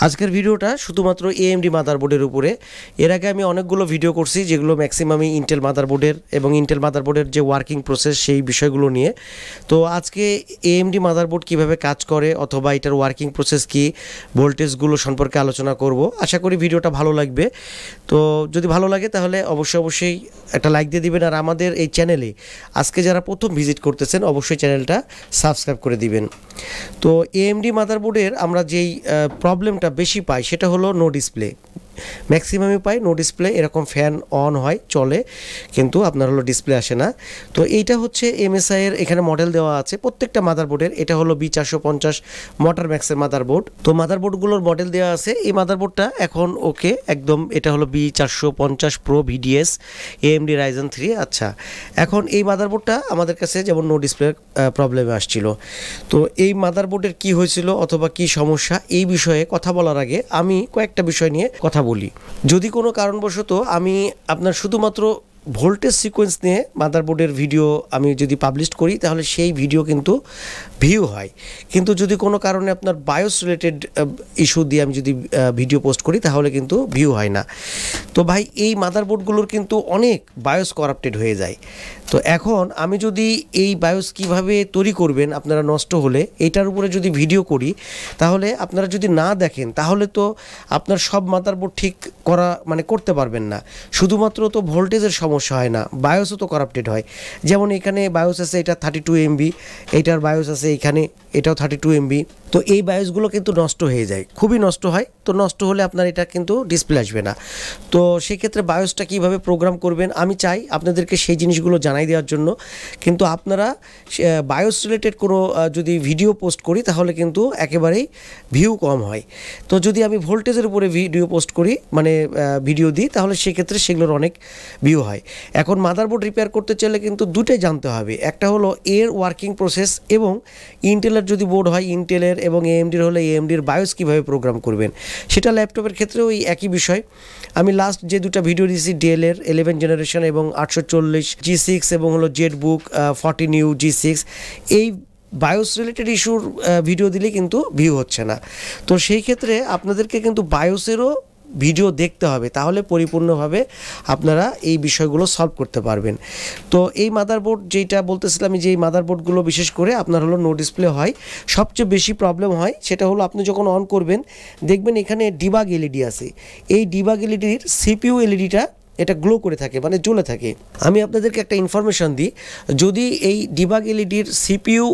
আজকের ভিডিওটা শুধুমাত্র AMD মাদারবোর্ডের উপরে। এর আগে আমি অনেকগুলো ভিডিও করছি যেগুলো ম্যাক্সিমামই ইন্টেল মাদারবোর্ডের এবং ইন্টেল মাদারবোর্ডের যে ওয়ার্কিং প্রসেস সেই বিষয়গুলো নিয়ে। তো আজকে AMD মাদারবোর্ড কিভাবে কাজ করে অথবা এটার ওয়ার্কিং প্রসেস কি, ভোল্টেজগুলো সম্পর্কে আলোচনা করব। আশা করি ভিডিওটা ভালো লাগবে। তো যদি ভালো লাগে তাহলে অবশ্যই একটা লাইক দিয়ে দিবেন, আর আমাদের এই চ্যানেলে আজকে যারা প্রথম ভিজিট করতেছেন অবশ্যই চ্যানেলটা সাবস্ক্রাইব করে দিবেন। তো AMD মাদারবোর্ডের আমরা যেই প্রবলেমটা বেশি পাই সেটা হলো নো ডিসপ্লে। ম্যাক্সিমামই পাই নো ডিসপ্লে, এরকম ফ্যান অন হয় চলে কিন্তু আপনার হলো ডিসপ্লে আসে না। তো এইটা হচ্ছে MSI এর এখানে মডেল দেওয়া আছে প্রত্যেকটা মাদারবোর্ডের। এটা হলো B450 মোটর ম্যাক্সের মাদারবোর্ড। তো মাদারবোর্ডগুলোর মডেল দেওয়া আছে। এই মাদারবোর্ডটা এখন ওকে একদম, এটা হলো B450 Pro VDS AMD Ryzen 3। আচ্ছা, এখন এই মাদারবোর্ডটা আমাদের কাছে যেমন নো ডিসপ্লে প্রবলেমে আসছিল। তো এই মাদারবোর্ডের কি হয়েছিল অথবা কি সমস্যা এই বিষয়ে কথা বলার আগে আমি কয়েকটা বিষয় নিয়ে কথা বলি। যদি কোনো কারণবশত আমি আপনার শুধুমাত্র ভোল্টেজ সিকোয়েন্স নিয়ে মাদারবোর্ডের ভিডিও আমি যদি পাবলিশ করি তাহলে সেই ভিডিও কিন্তু ভিউ হয়, কিন্তু যদি কোনো কারণে আপনার বায়োস রিলেটেড ইস্যু দিয়ে আমি যদি ভিডিও পোস্ট করি তাহলে কিন্তু ভিউ হয় না। তো ভাই এই মাদারবোর্ডগুলোর কিন্তু অনেক বায়োস করাপ্টেড হয়ে যায়। তো এখন আমি যদি এই বায়োস কিভাবে তৈরি করবেন আপনারা নষ্ট হলে এইটার উপরে যদি ভিডিও করি তাহলে আপনারা যদি না দেখেন তাহলে তো আপনার সব মাদারবোর্ড ঠিক করা করতে পারবেন না। শুধুমাত্র তো ভোল্টেজের সমস্যা হয় না, বায়োসও তো করাপ্টেড হয়। যেমন এখানে বায়োস আছে এটা 32 MB, এইটার বায়োস আছে এখানে এটাও 32 MB। তো এই বায়োসগুলো কিন্তু নষ্ট হয়ে যায়, খুবই নষ্ট হয়। তো নষ্ট হলে আপনার এটা কিন্তু ডিসপ্লে আসবে না। তো সেক্ষেত্রে বায়োসটা কীভাবে প্রোগ্রাম করবেন আমি চাই আপনাদেরকে সেই জিনিসগুলো জানাই দেওয়ার জন্য। কিন্তু আপনারা বায়োস রিলেটেড কোনো যদি ভিডিও পোস্ট করি তাহলে কিন্তু একেবারেই ভিউ কম হয়। তো যদি আমি ভোল্টেজের উপরে ভিডিও পোস্ট করি ভিডিও দিই তাহলে সেক্ষেত্রে সেগুলোর অনেক ভিউ হয়। এখন মাদারবোর্ড রিপেয়ার করতে চাইলে কিন্তু দুটোই জানতে হবে, একটা হলো এর ওয়ার্কিং প্রসেস এবং ইন্টেলের যদি বোর্ড হয় ইন্টেলের এবং AMDর হলে AMDর বায়োস কীভাবে প্রোগ্রাম করবেন। সেটা ল্যাপটপের ক্ষেত্রেও এই একই বিষয়। আমি লাস্ট যে দুটো ভিডিও দিয়েছি ডেলের 11 জেনারেশন এবং 840 G6 এবং হলো জেটবুক 40 নিউ G6, এই বায়োস রিলেটেড ইস্যুর ভিডিও দিলে কিন্তু ভিউ হচ্ছে না। তো সেই ক্ষেত্রে আপনাদেরকে কিন্তু বায়োসেরও ভিডিও দেখতে হবে, তাহলে পরিপূর্ণভাবে আপনারা এই বিষয়গুলো সলভ করতে পারবেন। তো এই মাদারবোর্ড যেটা বলতেছিলাম, যে এই মাদারবোর্ডগুলো বিশেষ করে আপনার হলো নো ডিসপ্লে হয়। সবচেয়ে বেশি প্রবলেম হয় সেটা হলো আপনি যখন অন করবেন দেখবেন এখানে ডিবাগ এলইডি আছে। এই ডিবাগ এলইডির CPU এলইডিটা এটা গ্লো করে থাকে, জ্বলে থাকে। আমি আপনাদেরকে একটা ইনফরমেশন দিই, যদি এই ডিবাগ এলইডির CPU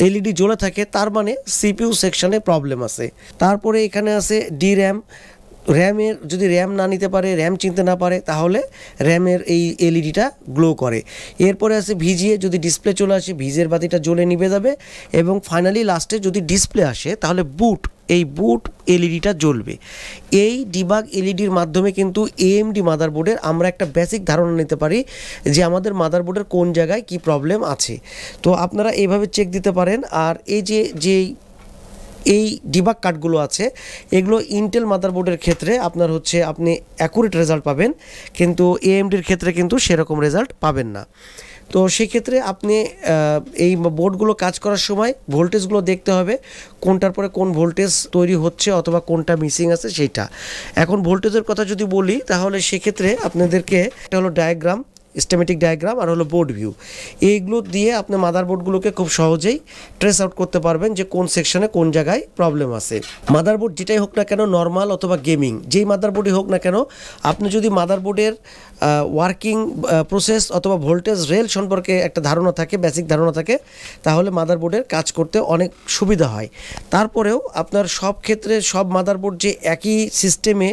এলইডি জ্বলে থাকে তার মানে CPU সেকশনে প্রবলেম আছে। তারপরে এখানে আছে DRAM, র্যামের যদি র্যাম না নিতে পারে, র্যাম চিনতে না পারে তাহলে র্যামের এই এলইডিটা গ্লো করে। এরপরে আছে VGA, যদি ডিসপ্লে চলে আসে ভিজের বাতিটা জ্বলে নিভে যাবে এবং ফাইনালি লাস্টে যদি ডিসপ্লে আসে তাহলে এই বুট এলইডিটা জ্বলবে। এই ডিবাগ এলইডির মাধ্যমে কিন্তু AMD মাদারবোর্ডের আমরা একটা বেসিক ধারণা নিতে পারি যে আমাদের মাদারবোর্ডের কোন জায়গায় কি প্রবলেম আছে। তো আপনারা এইভাবে চেক দিতে পারেন। আর এই ডিবাগ কার্ডগুলো আছে এগুলো ইন্টেল মাদারবোর্ডের ক্ষেত্রে আপনার আপনি অ্যাকুরেট রেজাল্ট পাবেন, কিন্তু AMDর ক্ষেত্রে কিন্তু সেরকম রেজাল্ট পাবেন না। তো সেক্ষেত্রে আপনি এই বোর্ডগুলো কাজ করার সময় ভোল্টেজগুলো দেখতে হবে, কোনটার পরে কোন ভোল্টেজ তৈরি হচ্ছে অথবা কোনটা মিসিং আছে সেইটা। এখন ভোল্টেজের কথা যদি বলি তাহলে সেক্ষেত্রে আপনাদেরকে একটা হলো ডায়াগ্রাম, স্টেমেটিক ডায়াগ্রাম আর হলো বোর্ড ভিউ, এইগুলো দিয়ে আপনি মাদারবোর্ডগুলোকে খুব সহজেই ট্রেস আউট করতে পারবেন যে কোন সেকশনে কোন জায়গায় প্রবলেম আছে। মাদারবোর্ড যেটাই হোক না কেন, নর্মাল অথবা গেমিং যেই মাদারবোর্ডই হোক না কেন, আপনি যদি মাদারবোর্ডের ওয়ার্কিং প্রসেস অথবা ভোল্টেজ রেল সম্পর্কে একটা ধারণা থাকে, বেসিক ধারণা থাকে, তাহলে মাদারবোর্ডের কাজ করতে অনেক সুবিধা হয়। তারপরেও আপনার সব ক্ষেত্রে সব মাদারবোর্ড যে একই সিস্টেমে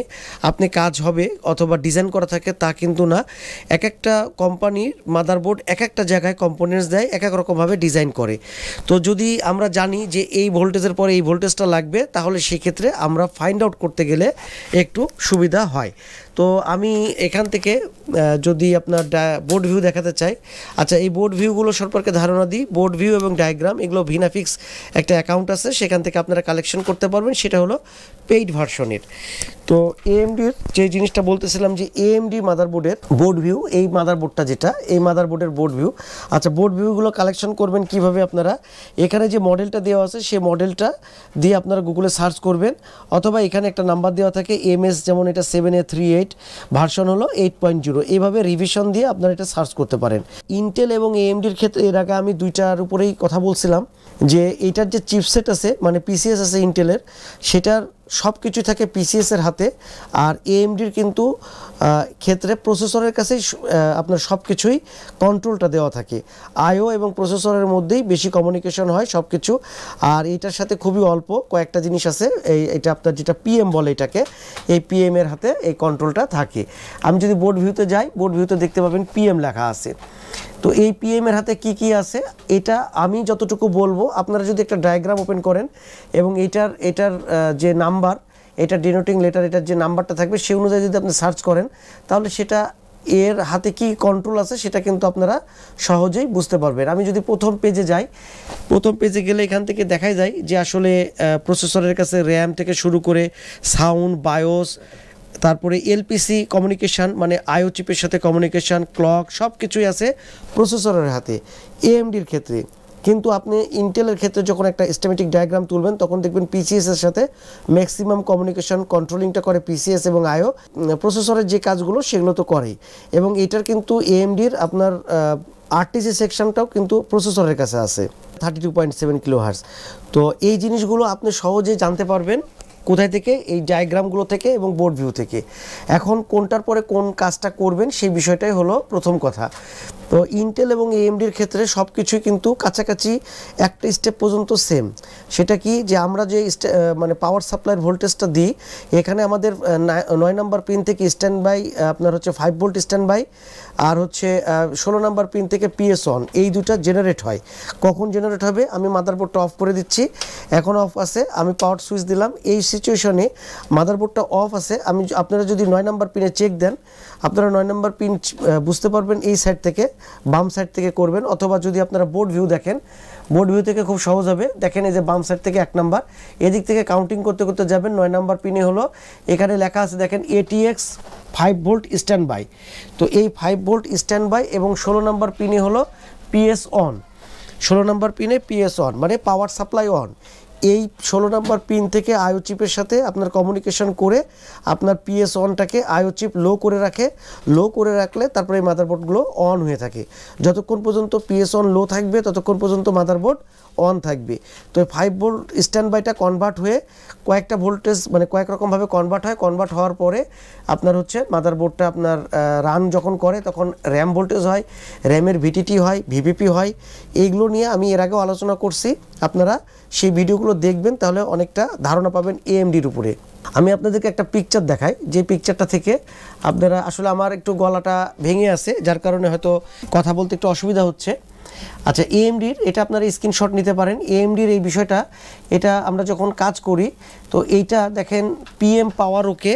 আপনি কাজ হবে অথবা ডিজাইন করা থাকে তা কিন্তু না। এক একটা কোম্পানির মাদারবোর্ড এক একটা জায়গায় কম্পোনেন্টস দেয়, এক এক রকমভাবে ডিজাইন করে। তো যদি আমরা জানি যে এই ভোল্টেজের পরে এই ভোল্টেজটা লাগবে তাহলে সেক্ষেত্রে আমরা ফাইন্ড আউট করতে গেলে একটু সুবিধা হয়। তো আমি এখান থেকে যদি আপনার বোর্ড ভিউ দেখাতে চাই, আচ্ছা এই বোর্ড ভিউগুলো সম্পর্কে ধারণা দিই। বোর্ড ভিউ এবং ডায়াগ্রাম এগুলো ভিনাফিক্স একটা অ্যাকাউন্ট আছে, সেখান থেকে আপনারা কালেকশন করতে পারবেন, সেটা হলো পেইড ভার্সনের। তো এএমডির যে জিনিসটা বলতেছিলাম যে এএমডি মাদারবোর্ডের বোর্ড ভিউ, এই মাদারবোর্ডটা যেটা, এই মাদারবোর্ডের বোর্ড ভিউ। আচ্ছা বোর্ড ভিউগুলো কালেকশন করবেন কিভাবে আপনারা, এখানে যে মডেলটা দেওয়া আছে সেই মডেলটা দিয়ে আপনারা গুগলে সার্চ করবেন, অথবা এখানে একটা নাম্বার দেওয়া থাকে এমএস, যেমন এটা 7A38, ভার্সন হলো 8.0, এইভাবে রিভিশন দিয়ে আপনারা এটা সার্চ করতে পারেন। ইন্টেল এবং এএমডির ক্ষেত্রে এর আগে আমি দুইটার উপরেই কথা বলছিলাম যে এইটার যে চিপসেট আছে মানে পিসিএস আছে ইন্টেলের, সেটার সব কিছু থাকে পিসিএসের হাতে, আর এএমডির কিন্তু ক্ষেত্রে প্রসেসরের কাছেই আপনার সব কিছুই কন্ট্রোলটা দেওয়া থাকে। আইও এবং প্রসেসরের মধ্যেই বেশি কমিউনিকেশন হয় সব কিছু, আর এইটার সাথে খুবই অল্প কয়েকটা জিনিস আছে। এটা আপনার যেটা পিএম বলে এটাকে, এই পিএম এর হাতে এই কন্ট্রোলটা থাকে। আমি যদি বোর্ড ভিউতে যাই, বোর্ড ভিউতে দেখতে পাবেন পিএম লেখা আছে। তো এই পিএম এর হাতে কি কি আছে এটা আমি যতটুকু বলবো, আপনারা যদি একটা ডায়াগ্রাম ওপেন করেন এবং এটার যে নাম্বার, এটা ডিনোটিং লেটার, এটার যে নাম্বারটা থাকবে সেই অনুযায়ী যদি আপনি সার্চ করেন, তাহলে সেটা এর হাতে কি কন্ট্রোল আছে সেটা কিন্তু আপনারা সহজেই বুঝতে পারবেন। আমি যদি প্রথম পেজে যাই, প্রথম পেজে গেলে এখান থেকে দেখাই যায় যে আসলে প্রসেসরের কাছে র্যাম থেকে শুরু করে সাউন্ড, বায়োস, তারপরে এলপিসি কমিউনিকেশান মানে আইও চিপের সাথে কমিউনিকেশান, ক্লক, সব কিছুই আছে প্রসেসরের হাতে এএমডির ক্ষেত্রে। কিন্তু আপনি ইন্টেলের ক্ষেত্রে যখন একটা স্টেমেটিক ডায়াগ্রাম তুলবেন, তখন দেখবেন পিসিএস এর সাথে ম্যাক্সিমাম কমিউনিকেশন কন্ট্রোলিংটা করে পিসিএস এবং আইও। প্রসেসরের যে কাজগুলো সেগুলো তো করেই, এবং এটার কিন্তু এএমডির আপনার আরটিসি সেকশনটাও কিন্তু প্রসেসরের কাছে আছে 32.7 কিলোহার্টজ। তো এই জিনিসগুলো আপনি সহজেই জানতে পারবেন কোথায় থেকে, এই ডায়াগ্রামগুলো থেকে এবং বোর্ড ভিউ থেকে। এখন কোনটার পরে কোন কাজটা করবেন সেই বিষয়টাই হলো প্রথম কথা। তো ইন্টেল এবং এএমডির ক্ষেত্রে সব কিছুই কিন্তু কাছাকাছি একটা স্টেপ পর্যন্ত সেম। সেটা কি যে আমরা যে মানে পাওয়ার সাপ্লাইয়ের ভোল্টেজটা দিই, এখানে আমাদের 9 নম্বর পিন থেকে স্ট্যান্ড বাই আপনার হচ্ছে 5 ভোল্ট স্ট্যান্ড বাই, আর হচ্ছে 16 নম্বর পিন থেকে পিএস অন, এই দুটা জেনারেট হয়। কখন জেনারেট হবে, আমি মাদারবোর্ডটা অফ করে দিচ্ছি, এখন অফ আছে, আমি পাওয়ার সুইচ দিলাম, এই সিচুয়েশনে মাদারবোর্ডটা অফ আছে। আপনারা যদি 9 নম্বর পিনে চেক দেন, আপনারা 9 নম্বর পিন বুঝতে পারবেন এই সাইড থেকে, বাম সাইড থেকে করবেন, অথবা যদি আপনারা বোর্ড ভিউ দেখেন, বোর্ড ভিউ থেকে খুব সহজ হবে। দেখেন এই যে বাম সাইড থেকে 1 নাম্বার, এদিক থেকে কাউন্টিং করতে করতে যাবেন, 9 নম্বর পিনে হলো এখানে লেখা আছে দেখেন এটিএক্স 5 ভোল্ট স্ট্যান্ড বাই। তো এই 5 ভোল্ট স্ট্যান্ড বাই এবং 16 নম্বর পিনে হলো পিএস অন, 16 নম্বর পিনে পিএস অন মানে পাওয়ার সাপ্লাই অন। এই 16 নম্বর পিন থেকে আইও চিপের সাথে আপনার কমিউনিকেশন করে আপনার পিএস অনটাকে আইও চিপ লো করে রাখে, লো করে রাখলে তারপরে এই মাদারবোর্ডগুলো অন হয়ে থাকে। যতক্ষণ পর্যন্ত পিএস অন লো থাকবে ততক্ষণ পর্যন্ত মাদারবোর্ড অন থাকবে। তো 5 ভোল্ট স্ট্যান্ড বাইটা কনভার্ট হয়ে কয়েকটা ভোল্টেজ মানে কয়েক রকমভাবে কনভার্ট হয়, কনভার্ট হওয়ার পরে আপনার হচ্ছে মাদারবোর্ডটা আপনার রান যখন করে তখন র্যাম ভোল্টেজ হয়, র্যামের ভিটিটি হয়, ভিভিপি হয়। এইগুলো নিয়ে আমি এর আগেও আলোচনা করছি, আপনারা সেই ভিডিওগুলো দেখবেন, তাহলে অনেকটা ধারণা পাবেন এএমডির উপরে। আমি আপনাদেরকে একটা পিকচার দেখাই, যে পিকচারটা থেকে আপনারা আসলে আমার একটু গলাটা ভেঙে আছে, যার কারণে হয়তো কথা বলতে একটু অসুবিধা হচ্ছে। আচ্ছা এএমডির এটা আপনারা স্ক্রিনশট নিতে পারেন। এএমডির এই বিষয়টা, এটা আমরা যখন কাজ করি তো এইটা দেখেন পিএম পাওয়ার ওকে,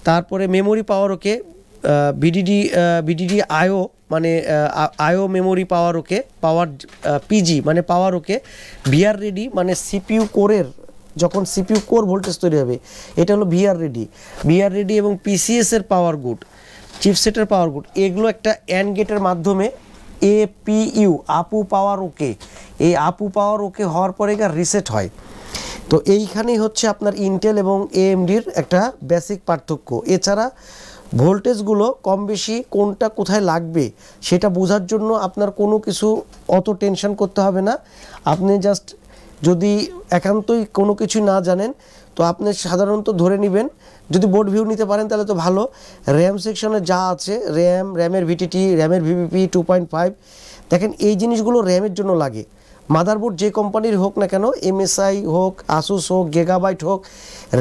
তারপরে মেমোরি পাওয়ার ওকে, বিডিডি আইও মানে আইও মেমোরি পাওয়ার ওকে, পাওয়ার পিজি মানে পাওয়ার ওকে, ভিআর রেডি মানে সিপিইউ কোরের যখন সিপিইউ কোর ভোল্টেজ তৈরি হবে এটা হলো ভিআর রেডি এবং পিসিএস এর পাওয়ার গুড, চিপসেটের পাওয়ার গুড, এগুলো একটা অ্যান্ড গেটের মাধ্যমে এপিইউ আপু পাওয়ার ওকে, এই আপু পাওয়ার ওকে হওয়ার পরে এটা রিসেট হয়। তো এইখানেই হচ্ছে আপনার ইন্টেল এবং এএমডির একটা বেসিক পার্থক্য। এছাড়া ভোল্টেজগুলো কম বেশি কোনটা কোথায় লাগবে সেটা বোঝার জন্য আপনার কোনো কিছু অত টেনশন করতে হবে না। আপনি জাস্ট যদি একান্তই কোনো কিছু না জানেন তো আপনি সাধারণত ধরে নেবেন, যদি বোর্ড ভিউ নিতে পারেন তাহলে তো ভালো। র্যাম সেকশনে যা আছে র্যামের ভিটিটি, র্যামের ভিভিপি 2.5, দেখেন এই জিনিসগুলো র্যামের জন্য লাগে। মাদারবোর্ড যে কোম্পানির হোক না কেন, এমএসআই হোক, আসুস হোক, গিগাবাইট হোক,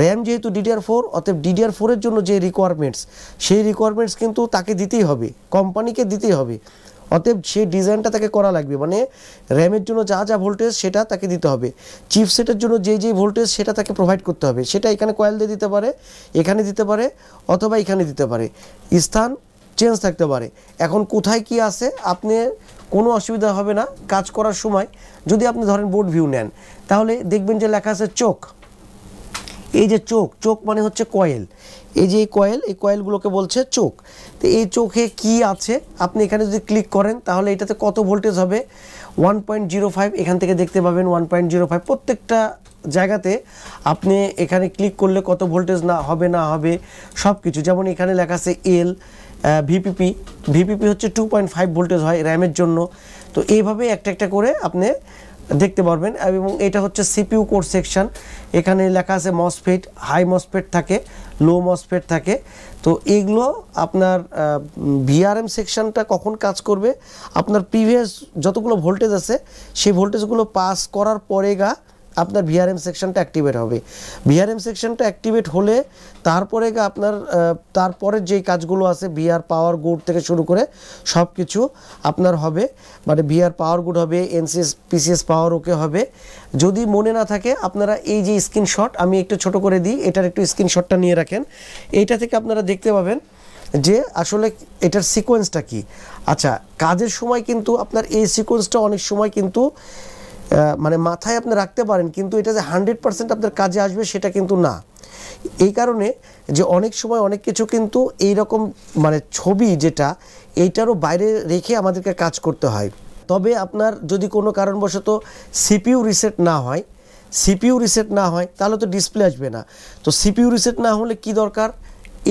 র্যাম যেহেতু DDR4, অতএব DDR4-এর জন্য যে রিকোয়ারমেন্টস সেই রিকোয়ারমেন্টস কিন্তু তাকে দিতেই হবে, কোম্পানিকে দিতেই হবে। অতএব সেই ডিজাইনটা তাকে করা লাগবে, মানে র্যামের জন্য যা যা ভোল্টেজ সেটা তাকে দিতে হবে, চিপসেটের জন্য যেই ভোল্টেজ সেটা তাকে প্রোভাইড করতে হবে। সেটা এখানে কয়েল দিয়ে দিতে পারে, এখানে দিতে পারে, অথবা এখানে দিতে পারে। স্থান চেঞ্জ থাকতে পারে। এখন কোথায় কি আছে আপনি কোনো অসুবিধা হবে না কাজ করার সময়। যদি আপনি ধরেন বোর্ড ভিউ নেন তাহলে দেখবেন যে লেখা আছে চোখ। এই যে চোখ, চোখ মানে হচ্ছে কয়েল, এই যে এই কয়েলগুলোকে বলছে চোখ। তো এই চোখে কি আছে আপনি এখানে যদি ক্লিক করেন তাহলে এটাতে কত ভোল্টেজ হবে 1.05 এখান থেকে দেখতে পাবেন 1.05 প্রত্যেকটা জায়গাতে আপনি এখানে ক্লিক করলে কত ভোল্টেজ না হবে সব কিছু। যেমন এখানে লেখা আছে এল ভিপিপি হচ্ছে 2.5 ভোল্টেজ হয় র্যামের জন্য। তো এইভাবে একটা একটা করে আপনি দেখতে পারবেন। এবং এটা হচ্ছে সিপিইউ কোর সেকশন, এখানে লেখা আছে মসফেট, হাই মসফেট থাকে, লো মসফেট থাকে। তো এইগুলো আপনার ভিআরএম সেকশনটা কখন কাজ করবে, আপনার প্রিভিয়াস যতগুলো ভোল্টেজ আছে সেই ভোল্টেজগুলো পাস করার পরে আপনার ভিআরএম সেকশনটা অ্যাক্টিভেট হবে। ভিআরএম সেকশনটা অ্যাক্টিভেট হলে তারপরে আপনার তারপরে যেই কাজগুলো আছে ভিআর পাওয়ার গুড থেকে শুরু করে সব কিছু আপনার হবে, মানে ভিআর পাওয়ার গুড হবে, এনসিএস পিসিএস পাওয়ার ওকে হবে। যদি মনে না থাকে আপনারা এই যে স্ক্রিনশট আমি একটু ছোট করে দিই, এটার একটু স্ক্রিনশটটা নিয়ে রাখেন। এইটা থেকে আপনারা দেখতে পাবেন যে আসলে এটার সিকোয়েন্সটা কি। আচ্ছা, কাজের সময় কিন্তু আপনার এই সিকোয়েন্সটা অনেক সময় কিন্তু মানে মাথায় আপনি রাখতে পারেন, কিন্তু এটা যে 100% আপনার কাজে আসবে সেটা কিন্তু না। এই কারণে যে অনেক সময় অনেক কিছু কিন্তু এইরকম মানে ছবি যেটা এইটারও বাইরে রেখে আমাদেরকে কাজ করতে হয়। তবে আপনার যদি কোনো কারণবশত সিপিইউ রিসেট না হয় তাহলে তো ডিসপ্লে আসবে না। তো সিপিইউ রিসেট না হলে কি দরকার,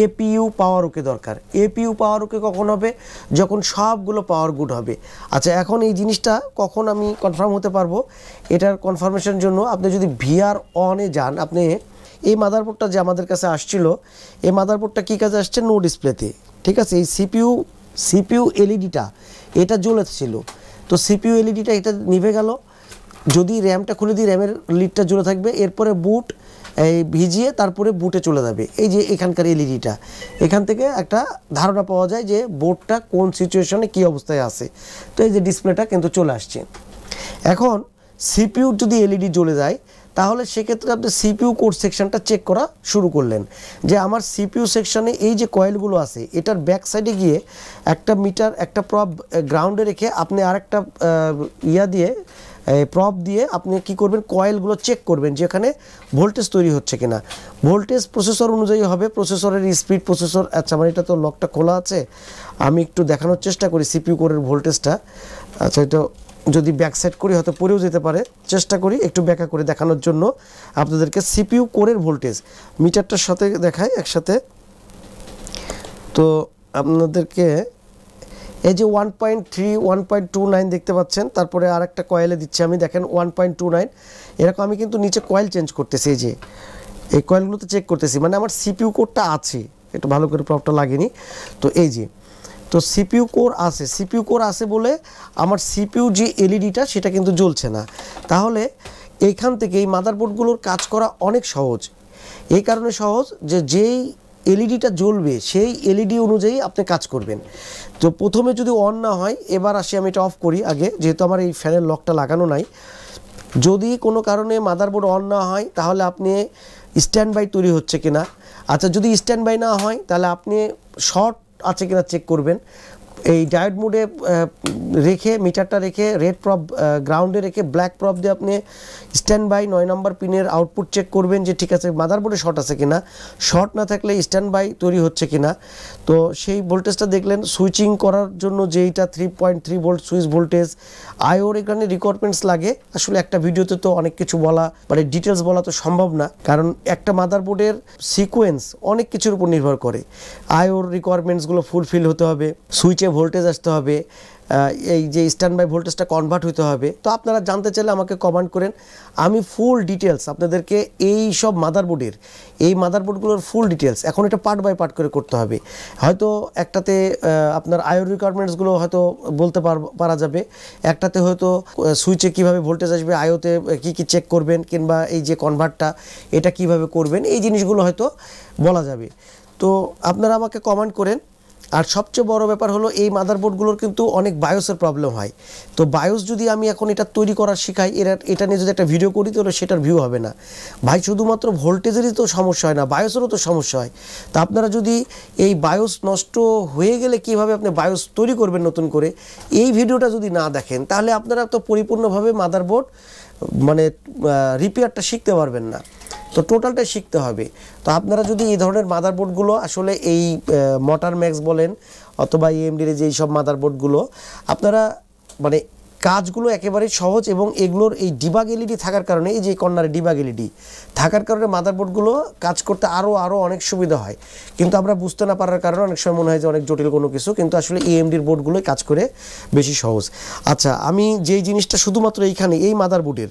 এপিইউ পাওয়ার ওকে দরকার। এপিইউ পাওয়ার ওকে কখন হবে, যখন সবগুলো পাওয়ার গুড হবে। আচ্ছা, এখন এই জিনিসটা কখন আমি কনফার্ম হতে পারবো, এটার কনফার্মেশন জন্য আপনি যদি ভিআর অনে যান, আপনি এই মাদারবোর্ডটা যে আমাদের কাছে আসছিল এই মাদারবোর্ডটা কী কাজে আসছে, নো ডিসপ্লেতে, ঠিক আছে। এই সিপিইউ এলইডিটা এটা জ্বলেছিল, তো সিপিইউ এলইডিটা এটা নিভে গেল। যদি র্যামটা খুলে দিই র্যামের লিডটা জ্বলে থাকবে, এরপরে বুট এই ভিজিয়ে তারপরে বুটে চলে যাবে। এই যে এখানকার এলইডিটা, এখান থেকে একটা ধারণা পাওয়া যায় যে বোর্ডটা কোন সিচুয়েশনে কী অবস্থায় আছে। তো এই যে ডিসপ্লেটা কিন্তু চলে আসছে। এখন সিপিইউ যদি এলইডি জ্বলে যায় তাহলে সেক্ষেত্রে আপনি সিপিইউ কোর সেকশনটা চেক করা শুরু করলেন যে আমার সিপিইউ সেকশনে এই যে কয়েলগুলো আছে এটার ব্যাক সাইডে গিয়ে একটা মিটার একটা প্রব গ্রাউন্ডে রেখে আপনি আরেকটা প্রপ দিয়ে আপনি কি করবেন, কয়েলগুলো চেক করবেন যেখানে ভোল্টেজ তৈরি হচ্ছে কিনা। ভোল্টেজ প্রসেসর অনুযায়ী হবে, প্রসেসরের স্পিড প্রসেসর। আচ্ছা, আমার এটা তো লকটা খোলা আছে, আমি একটু দেখানোর চেষ্টা করি সিপিইউ কোরের ভোল্টেজটা। আচ্ছা, এটা যদি ব্যাক সাইড করি হয়তো পড়েও যেতে পারে, চেষ্টা করি একটু ব্যাখ্যা করে দেখানোর জন্য আপনাদেরকে। সিপিইউ কোরের ভোল্টেজ মিটারটার সাথে দেখাই একসাথে। তো আপনাদেরকে এই যে 1.3 1.29 দেখতে পাচ্ছেন, তারপরে আর একটা কয়েলে দিচ্ছি আমি, দেখেন 1.29 এরকম। আমি কিন্তু নিচে কয়েল চেঞ্জ করতেছি, এই যে এই কয়েলগুলোতে চেক করতেছি, মানে আমার সিপিইউ কোরটা আছে, একটু ভালো করে প্রপটা লাগেনি। তো এই যে তো সিপিইউ কোর আছে বলে আমার সিপিইউ যে এলইডিটা সেটা কিন্তু জ্বলছে না। তাহলে এইখান থেকে এই মাদারবোর্ডগুলোর কাজ করা অনেক সহজ। এই কারণে সহজ যে যেই এলইডিটা জ্বলবে সেই এলইডি অনুযায়ী আপনি কাজ করবেন। তো প্রথমে যদি অন না হয়, এবার আসি আমি এটা অফ করি আগে, যেহেতু আমার এই ফ্যানের লকটা লাগানো নাই। যদি কোনো কারণে মাদারবোর্ড অন না হয় তাহলে আপনি স্ট্যান্ড বাই তৈরি হচ্ছে কিনা। আচ্ছা, যদি স্ট্যান্ড বাই না হয় তাহলে আপনি শর্ট আছে কিনা চেক করবেন। এই ডায়োড মোডে রেখে মিটারটা রেখে রেড প্রপ গ্রাউন্ডে রেখে ব্ল্যাক প্রপ দিয়ে আপনি স্ট্যান্ড বাই 9 নম্বর পিনের আউটপুট চেক করবেন যে ঠিক আছে মাদারবোর্ডে শর্ট আছে কিনা। শর্ট না থাকলে স্ট্যান্ড বাই তৈরি হচ্ছে কিনা। তো সেই ভোল্টেজটা দেখলেন। সুইচিং করার জন্য যেইটা 3.3 ভোল্ট সুইচ ভোল্টেজ, আইওর এখানে রিকোয়ারমেন্টস লাগে। আসলে একটা ভিডিওতে তো অনেক কিছু বলা, মানে ডিটেলস বলা তো সম্ভব না, কারণ একটা মাদারবোর্ডের সিকোয়েন্স অনেক কিছুর উপর নির্ভর করে। আইওর রিকোয়ারমেন্টসগুলো ফুলফিল হতে হবে, সুইচে ভোল্টেজ আসতে হবে, এই যে স্ট্যান্ড বাই ভোল্টেজটা কনভার্ট হতে হবে। তো আপনারা জানতে চাইলে আমাকে কমেন্ট করেন, আমি ফুল ডিটেলস আপনাদেরকে এই সব মাদারবোর্ডগুলোর ফুল ডিটেলস, এখন এটা পার্ট বাই পার্ট করে করতে হবে। হয়তো একটাতে আপনার আইওর রিকোয়ারমেন্টসগুলো হয়তো বলতে পারা যাবে, একটাতে হয়তো সুইচে কিভাবে ভোল্টেজ আসবে, আইওতে কি কি চেক করবেন, কিংবা এই যে কনভার্টটা এটা কিভাবে করবেন, এই জিনিসগুলো হয়তো বলা যাবে। তো আপনারা আমাকে কমেন্ট করেন আর সবচেয়ে বড় ব্যাপার হলো এই মাদারবোর্ডগুলোর কিন্তু অনেক বায়োসের প্রবলেম হয়। তো বায়োস যদি আমি এখন এটা তৈরি করা শেখাই, এটা নিয়ে যদি একটা ভিডিও করি তাহলে সেটার ভিউ হবে না ভাই। শুধুমাত্র ভোল্টেজেরই তো সমস্যা হয় না, বায়োসেরও তো সমস্যা হয়। তা আপনারা যদি এই বায়োস নষ্ট হয়ে গেলে কীভাবে আপনি বায়োস তৈরি করবেন নতুন করে, এই ভিডিওটা যদি না দেখেন তাহলে আপনারা তো পরিপূর্ণভাবে মাদারবোর্ড মানে রিপেয়ারটা শিখতে পারবেন না। তো টোটালটাই শিখতে হবে। তো আপনারা যদি এই ধরনের মাদারবোর্ডগুলো আসলে এই মোটর ম্যাক্স বলেন অথবা এএমডির যেই সব মাদারবোর্ডগুলো, আপনারা মানে কাজগুলো একেবারেই সহজ, এবং এগুলোর এই ডিবাগ এলইডি থাকার কারণে, এই যে কর্নারে ডিবাগ এলইডি থাকার কারণে মাদারবোর্ডগুলো কাজ করতে আরও অনেক সুবিধা হয়। কিন্তু আমরা বুঝতে না পারার কারণে অনেক সময় মনে হয় যে অনেক জটিল কোনো কিছু, কিন্তু আসলে এএমডির বোর্ডগুলোই কাজ করে বেশি সহজ। আচ্ছা, আমি যেই জিনিসটা শুধুমাত্র এইখানে এই মাদারবোর্ডের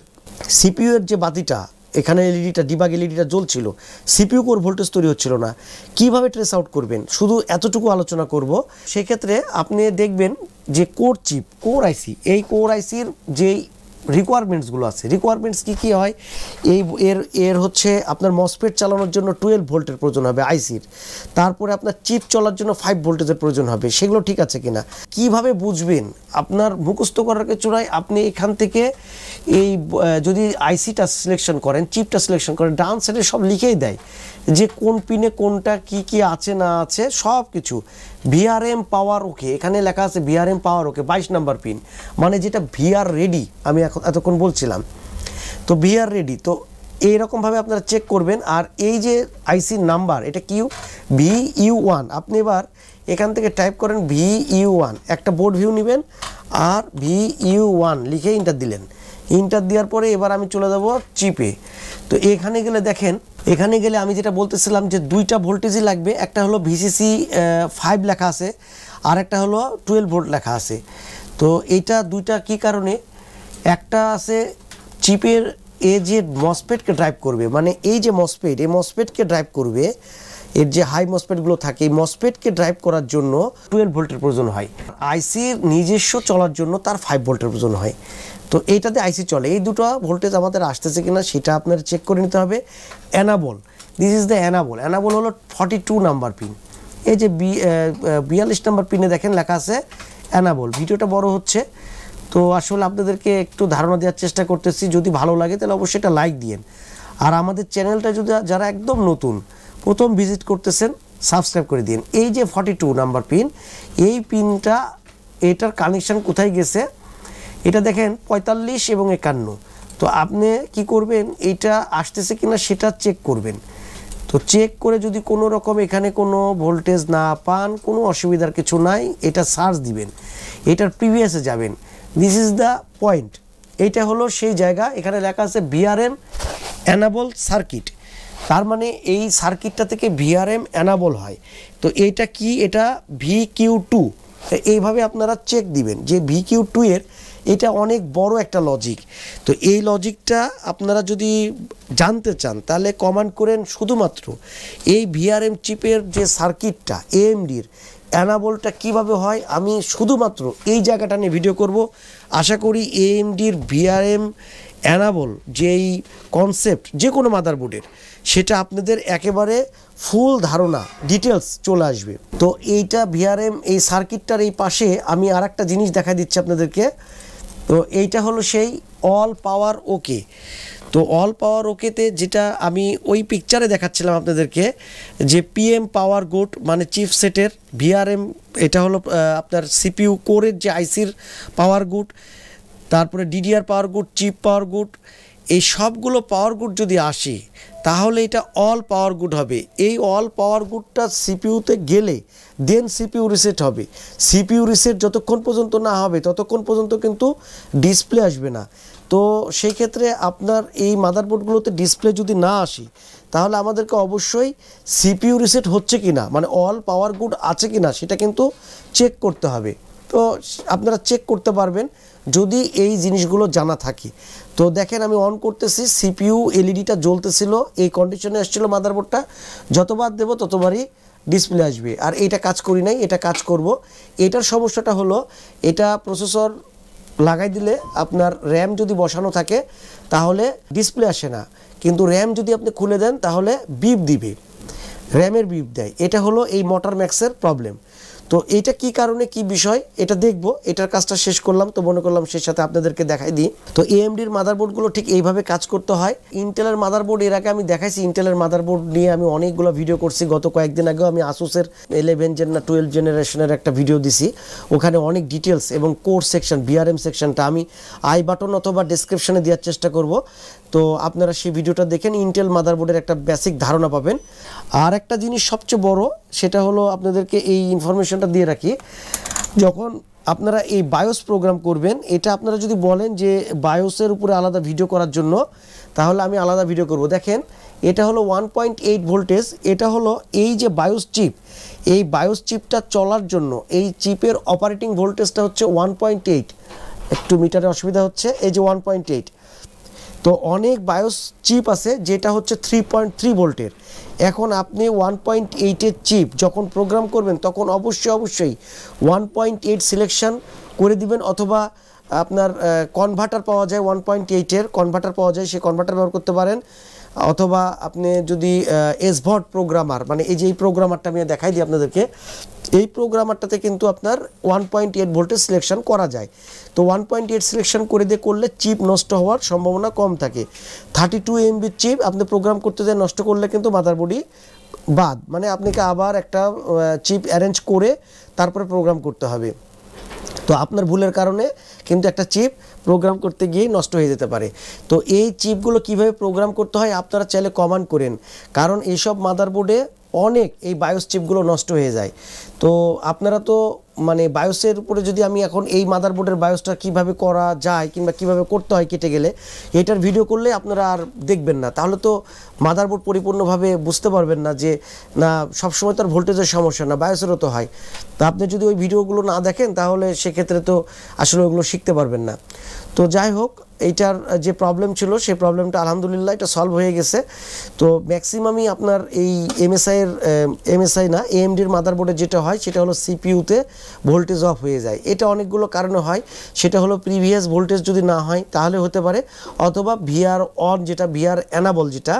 সিপিইউ এর যে বাতিটা, এখানে এলইডিটা ডিবাগ এলইডিটা জ্বলছিল, সিপিইউ কোর ভোল্টেজ তৈরি হচ্ছিল না, কিভাবে ট্রেস আউট করবেন শুধু এতটুকু আলোচনা করব। সেক্ষেত্রে আপনি দেখবেন যে কোর চিপ, কোর আইসি, এই কোর আইসির যেই রিকোয়ারমেন্টসগুলো আছে, রিকোয়ারমেন্টস কী হয়, এর হচ্ছে আপনার মসফেট চালানোর জন্য 12 ভোল্টের প্রয়োজন হবে আইসির, তারপরে আপনার চিপ চলার জন্য 5 ভোল্টেজের প্রয়োজন হবে। সেগুলো ঠিক আছে কিনা কিভাবে বুঝবেন? আপনার মুখস্থ করার কিছু নয়, আপনি এখান থেকে এই যদি আইসিটা সিলেকশন করেন, চিপটা সিলেকশন করেন, ডান সাইডে সব লিখেই দেয় যে কোন পিনে কোনটা কি আছে না আছে সব কিছু। ভিআরএম পাওয়ার ওকে, এখানে লেখা আছে ভিআরএম পাওয়ার ওকে 22 নাম্বার পিন, মানে যেটা ভিআর রেডি আমি এতক্ষণ বলছিলাম। তো ভিআর রেডি, তো এইরকমভাবে আপনারা চেক করবেন। আর এই যে আইসির নাম্বার, এটা কিউ VU1, আপনি এবার এখান থেকে টাইপ করেন VU1, একটা বোর্ড ভিউ নেবেন আর VU1 লিখে ইন্টার দিলেন। ইন্টার দেওয়ার পরে এবার আমি চলে যাব চিপে। তো এখানে গেলে দেখেন, এখানে গেলে আমি যেটা বলতেছিলাম যে দুইটা ভোল্টেজই লাগবে, একটা হলো VCC 5 লেখা আছে আর একটা হলো 12 ভোল্ট লেখা আছে। তো এইটা দুইটা কি কারণে, একটা আছে চিপের যে মসফেটকে ড্রাইভ করবে, মানে এই যে মসফেট, এই মসফেটকে ড্রাইভ করবে, এর যে হাই মসফেটগুলো থাকে, এই মসফেটকে ড্রাইভ করার জন্য 12 ভোল্টের প্রয়োজন হয়। আইসির নিজস্ব চলার জন্য তার 5 ভোল্টের প্রয়োজন হয়। তো এইটাতে আইসি চলে, এই দুটো ভোল্টেজ আমাদের আসতেছে কিনা সেটা আপনার চেক করে নিতে হবে। Enable, this is the enable. Enable হলো 42 নাম্বার পিন। এই যে 42 নাম্বার পিনে দেখেন লেখা আছে অ্যানাবল। ভিডিওটা বড় হচ্ছে, তো আসলে আপনাদেরকে একটু ধারণা দেওয়ার চেষ্টা করতেছি। যদি ভালো লাগে তাহলে অবশ্যই এটা লাইক দিয়েন। আর আমাদের চ্যানেলটা যদি যারা একদম নতুন প্রথম ভিজিট করতেছেন, সাবস্ক্রাইব করে দিন। এই যে 42 নাম্বার পিন, এই পিনটা, এটার কানেকশান কোথায় গেছে এটা দেখেন 45 এবং 51। তো আপনি কি করবেন, এইটা আসতেছে কিনা সেটা চেক করবেন। তো চেক করে যদি কোনো রকম এখানে কোনো ভোল্টেজ না পান, কোনো অসুবিধার কিছু নাই, এটা সার্চ দিবেন, এটার প্রিভিয়াসে যাবেন। দিস ইজ দ্য পয়েন্ট, এইটা হলো সেই জায়গা। এখানে লেখা আছে ভিআরএম অ্যানাবল সার্কিট, তার মানে এই সার্কিটটা থেকে ভিআরএম অ্যানাবল হয়। তো এইটা কি, এটা VQ2। এইভাবে আপনারা চেক দিবেন যে VQ2 এর এটা অনেক বড় একটা লজিক। তো এই লজিকটা আপনারা যদি জানতে চান তাহলে কমান্ড করেন শুধুমাত্র এই ভিআরএম চিপের যে সার্কিটটা এএমডির অ্যানাবলটা কিভাবে হয়, আমি শুধুমাত্র এই জায়গাটা নিয়ে ভিডিও করব। আশা করি এএমডির ভিআরএম অ্যানাবল যেই কনসেপ্ট যে কোনো মাদারবোর্ডের, সেটা আপনাদের একেবারে ফুল ধারণা ডিটেলস চলে আসবে। তো এইটা ভিআরএম এই সার্কিটটার এই পাশে আমি আর একটা জিনিস দেখা দিচ্ছি আপনাদেরকে। তো এইটা হলো সেই অল পাওয়ার ওকে। তো অল পাওয়ার ওকেতে যেটা আমি ওই পিকচারে দেখাচ্ছিলাম আপনাদেরকে যে PM পাওয়ার গুড মানে চিপ সেটের ভিআরএম, এটা হলো আপনার সিপিইউ কোরের যে আইসির পাওয়ার গুড, তারপরে DDR পাওয়ার গুড, চিপ পাওয়ার গুড, এই সবগুলো পাওয়ার গুড যদি আসে তাহলে এটা অল পাওয়ার গুড হবে। এই অল পাওয়ার গুডটা সিপিইউতে গেলে দেন সিপিইউ রিসেট হবে। সিপিইউ রিসেট যতক্ষণ পর্যন্ত না হবে ততক্ষণ পর্যন্ত কিন্তু ডিসপ্লে আসবে না। তো সেই ক্ষেত্রে আপনার এই মাদারবোর্ডগুলোতে ডিসপ্লে যদি না আসে তাহলে আমাদেরকে অবশ্যই সিপিইউ রিসেট হচ্ছে কিনা, মানে অল পাওয়ার গুড আছে কিনা সেটা কিন্তু চেক করতে হবে। তো আপনারা চেক করতে পারবেন যদি এই জিনিসগুলো জানা থাকে। তো দেখেন আমি অন করতেছি, সিপিইউ এলইডিটা জ্বলতেছিল, এই কন্ডিশনে এসেছিলো মাদারবোর্ডটা, যতবার দেব ততবারই ডিসপ্লে আসবে। আর এটা কাজ করি নাই, এটা কাজ করব। এটার সমস্যাটা হলো এটা প্রসেসর লাগাই দিলে আপনার র্যাম যদি বসানো থাকে তাহলে ডিসপ্লে আসে না, কিন্তু র্যাম যদি আপনি খুলে দেন তাহলে বিপ দিবে, র্যামের বিপ দেয়। এটা হলো এই মোটর ম্যাক্সের প্রবলেম। তো এটা কি কারণে কি বিষয় এটা দেখব, এটার কাজটা শেষ করলাম তো মনে করলাম সেই সাথে আপনাদেরকে দেখাই দিই। তো এএমডির মাদারবোর্ডগুলো ঠিক এইভাবে কাজ করতে হয়। ইন্টেলের মাদারবোর্ড এর আগে আমি দেখাইছি, ইন্টেলের মাদারবোর্ড নিয়ে আমি অনেকগুলো ভিডিও করছি। গত কয়েকদিন আগেও আমি আসুসের 11 জেন না 12 জেনারেশনের একটা ভিডিও দিছি, ওখানে অনেক ডিটেলস এবং কোর সেকশন বিআরএম সেকশনটা আমি আই বাটন অথবা ডেসক্রিপশনে দেওয়ার চেষ্টা করব। তো আপনারা সেই ভিডিওটা দেখেন, ইন্টেল মাদারবোর্ডের একটা বেসিক ধারণা পাবেন। আর একটা জিনিস সবচেয়ে বড়, সেটা হলো আপনাদেরকে এই ইনফরমেশনটা দিয়ে রাখি, যখন আপনারা এই বায়োস প্রোগ্রাম করবেন, এটা আপনারা যদি বলেন যে বায়োসের উপরে আলাদা ভিডিও করার জন্য, তাহলে আমি আলাদা ভিডিও করব। দেখেন এটা হলো 1.8 ভোল্টেজ, এটা হলো এই যে বায়োস চিপ, এই বায়োস চিপটা চলার জন্য এই চিপের অপারেটিং ভোল্টেজটা হচ্ছে 1.8। একটু মিটারে অসুবিধা হচ্ছে, এই যে 1.8। তো অনেক বায়োস চিপ আছে যেটা হচ্ছে 3.3 ভোল্টের। এখন আপনি 1.8-এর চিপ যখন প্রোগ্রাম করবেন তখন অবশ্যই 1.8 সিলেকশন করে দিবেন, অথবা আপনার কনভার্টার পাওয়া যায় 1.8-এর কনভার্টার পাওয়া যায়, সেই কনভার্টার ব্যবহার করতে পারেন। অথবা আপনি যদি এসভট প্রোগ্রামার, মানে এই যে এই প্রোগ্রামারটা আমি দেখাই দিই আপনাদেরকে, এই প্রোগ্রামারটাতে কিন্তু আপনার 1.8 ভোল্টেজ সিলেকশন করা যায়। তো 1.8 সিলেকশন করে দিয়ে করলে চিপ নষ্ট হওয়ার সম্ভাবনা কম থাকে। 32 MB চিপ আপনি প্রোগ্রাম করতে যায় নষ্ট করলে কিন্তু মাদারবোর্ডই বাদ, মানে আপনাকে আবার একটা চিপ অ্যারেঞ্জ করে তারপরে প্রোগ্রাম করতে হবে। তো আপনার ভুলের কারণে কিন্তু একটা চিপ প্রোগ্রাম করতে গিয়ে নষ্ট হয়ে যেতে পারে। তো এই চিপগুলো কিভাবে প্রোগ্রাম করতে হয় আপনারা চাইলে কমান্ড করেন, কারণ এইসব মাদারবোর্ডে অনেক এই বায়োস চিপগুলো নষ্ট হয়ে যায়। তো আপনারা তো মানে বায়োসের উপরে যদি আমি এখন এই মাদারবোর্ডের বায়োসটা কিভাবে করা যায় কিংবা কিভাবে করতে হয় কেটে গেলে, এটার ভিডিও করলে আপনারা আর দেখবেন না, তাহলে তো মাদারবোর্ড পরিপূর্ণভাবে বুঝতে পারবেন না যে না সবসময় তার ভোল্টেজের সমস্যা না, বায়োসেরও তো হয়। তা আপনি যদি ওই ভিডিওগুলো না দেখেন তাহলে সেক্ষেত্রে তো আসলে ওগুলো শিখতে পারবেন না। তো যাই হোক, এইটার যে প্রবলেম ছিল সেই প্রবলেমটা আলহামদুলিল্লাহ এটা সলভ হয়ে গেছে। তো ম্যাক্সিমামই আপনার এই এমএসআই না এএমডির মাদারবোর্ডে যেটা হয় সেটা হলো সিপিইউতে ভোল্টেজ অফ হয়ে যায়। এটা অনেকগুলো কারণে হয়, সেটা হলো প্রিভিয়াস ভোল্টেজ যদি না হয় তাহলে হতে পারে, অথবা ভিআর অন যেটা ভিআর অ্যানাবল যেটা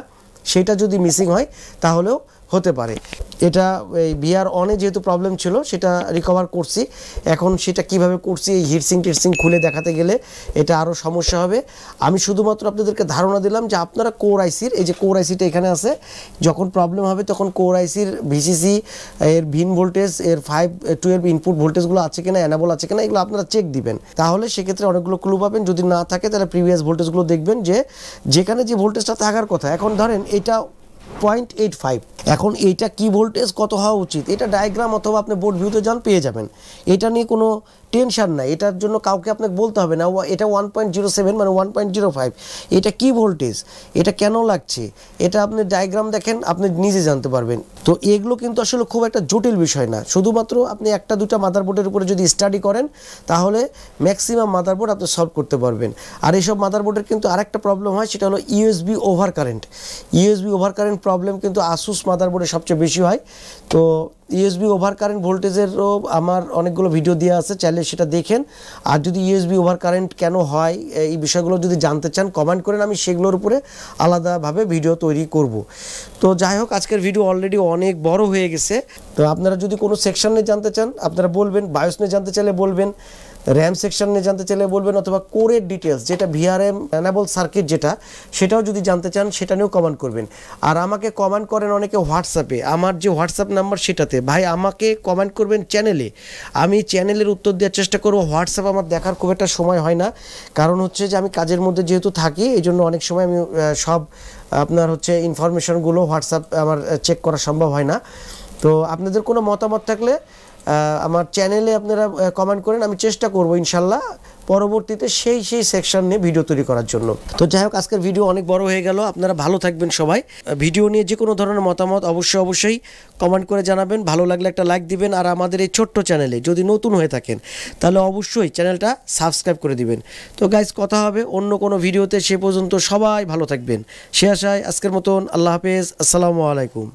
সেটা যদি মিসিং হয় তাহলেও হতে পারে। এটা এই ভিআর অনে যেহেতু প্রবলেম ছিল সেটা রিকভার করছি, এখন সেটা কিভাবে করছি এই হিটসিং টিটসিং খুলে দেখাতে গেলে এটা আরও সমস্যা হবে। আমি শুধুমাত্র আপনাদেরকে ধারণা দিলাম যে আপনারা কোর আইসির, এই যে কোর আইসিটা এখানে আছে, যখন প্রবলেম হবে তখন কোর আইসির ভিসিসি এর ভিন ভোল্টেজ এর 512 ইনপুট ভোল্টেজগুলো আছে কিনা, অ্যানাবল আছে কিনা, এগুলো আপনারা চেক দিবেন, তাহলে সেক্ষেত্রে অনেকগুলো ক্লু পাবেন। যদি না থাকে তাহলে প্রিভিয়াস ভোল্টেজগুলো দেখবেন যে যেখানে যে ভোল্টেজটা থাকার কথা, এখন ধরেন এটা 0.85, এখন এইটা কি ভোল্টেজ কত হওয়া উচিত এটা ডায়াগ্রাম অথবা আপনি বোর্ড ভিউতে যান পেয়ে যাবেন, এটা নিয়ে কোনো টেনশন নাই। এটার জন্য কাউকে আপনাকে বলতে হবে না এটা 1.07 মানে 1.05, এটা কি ভোল্টেজ, এটা কেন লাগছে, এটা আপনি ডায়াগ্রাম দেখেন আপনি নিজে জানতে পারবেন। তো এগুলো কিন্তু আসলে খুব একটা জটিল বিষয় না, শুধুমাত্র আপনি একটা দুটা মাদারবোর্ডের উপরে যদি স্টাডি করেন তাহলে ম্যাক্সিমাম মাদারবোর্ড আপনি সলভ করতে পারবেন। আর এইসব মাদারবোর্ডের কিন্তু আরেকটা প্রবলেম হয়, সেটা হলো USB over current. USB over current problem কিন্তু আসুস মাদারবোর্ডে সবচেয়ে বেশি হয়। তো ইউএসবি ওভার কারেন্ট ভোল্টেজেরও আমার অনেকগুলো ভিডিও দেওয়া আছে, চাইলে সেটা দেখেন। আর যদি ইউএসবি ওভার কারেন্ট কেন হয় এই বিষয়গুলো যদি জানতে চান কমেন্ট করেন, আমি সেগুলোর উপরে আলাদাভাবে ভিডিও তৈরি করব। তো যাই হোক, আজকের ভিডিও অলরেডি অনেক বড় হয়ে গেছে। তো আপনারা যদি কোনো সেকশন নিয়ে জানতে চান আপনারা বলবেন, বায়োস নিয়ে জানতে চাইলে বলবেন, র্যাম সেকশন নিয়ে জানতে চাইলে বলবেন, অথবা কোরের ডিটেলস যেটা ভিআরএম অ্যানাবল সার্কিট যেটা সেটাও যদি জানতে চান সেটা নিয়েও কমেন্ট করবেন। আর আমাকে কমেন্ট করেন অনেকে হোয়াটসঅ্যাপে, আমার যে হোয়াটসঅ্যাপ নাম্বার সেটাতে, ভাই আমাকে কমেন্ট করবেন চ্যানেলে, আমি চ্যানেলের উত্তর দেওয়ার চেষ্টা করব। হোয়াটসঅ্যাপ আমার দেখার খুব একটা সময় হয় না, কারণ হচ্ছে যে আমি কাজের মধ্যে যেহেতু থাকি এই জন্য অনেক সময় আমি সব আপনার হচ্ছে ইনফরমেশনগুলো হোয়াটসঅ্যাপ আমার চেক করা সম্ভব হয় না। তো আপনাদের কোনো মতামত থাকলে আমার চ্যানেলে আপনারা কমেন্ট করেন, আমি চেষ্টা করব ইনশাল্লাহ পরবর্তীতে সেই সেকশন নিয়ে ভিডিও তৈরি করার জন্য। তো যাই হোক, আজকের ভিডিও অনেক বড় হয়ে গেল, আপনারা ভালো থাকবেন সবাই। ভিডিও নিয়ে যে কোনো ধরনের মতামত অবশ্যই কমেন্ট করে জানাবেন, ভালো লাগলে একটা লাইক দিবেন। আর আমাদের এই ছোট্ট চ্যানেলে যদি নতুন হয়ে থাকেন তাহলে অবশ্যই চ্যানেলটা সাবস্ক্রাইব করে দিবেন। তো গাইজ, কথা হবে অন্য কোনো ভিডিওতে, সে পর্যন্ত সবাই ভালো থাকবেন সে আশায় আজকের মতন আল্লাহ হাফেজ, আসসালামু আলাইকুম।